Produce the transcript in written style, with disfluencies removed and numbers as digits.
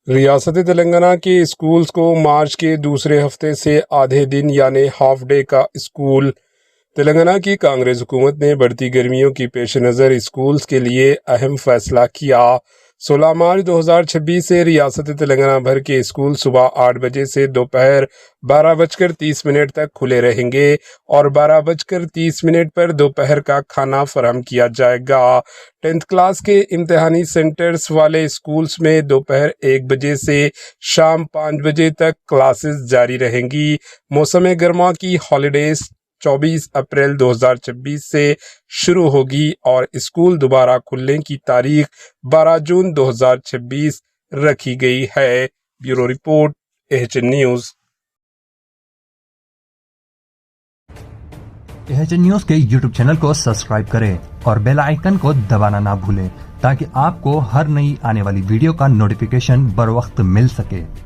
ریاست تلنگانہ کے اسکولز کو مارچ کے دوسرے ہفتے سے آدھے دن یعنی ہاف ڈے کا اسکول۔ تلنگانہ کی کانگریس حکومت نے بڑھتی گرمیوں کی پیش نظر اسکولز کے لیے اہم فیصلہ کیا۔ 16 مارچ 2026 سے ریاست تلنگانہ بھر کے اسکول صبح 8 بجے سے دوپہر 12:30 تک کھلے رہیں گے اور 12:30 پر دوپہر کا کھانا فراہم کیا جائے گا۔ 10th کلاس کے امتحانی سینٹرز والے اسکولز میں دوپہر 1 بجے سے شام 5 بجے تک کلاسز جاری رہیں گی۔ موسم گرما کی ہالیڈیز 24 اپریل 2026 سے شروع ہوگی اور اسکول دوبارہ کھلنے کی تاریخ 12 جون 2026 رکھی گئی ہے۔ Bureau report AHN news. AHN news کے یوٹیوب چینل کو سبسکرائب کریں اور بیل آئیکن کو دبانا نہ بھولیں تاکہ آپ کو ہر نئی آنے والی ویڈیو کا نوٹیفیکیشن بر وقت مل سکے۔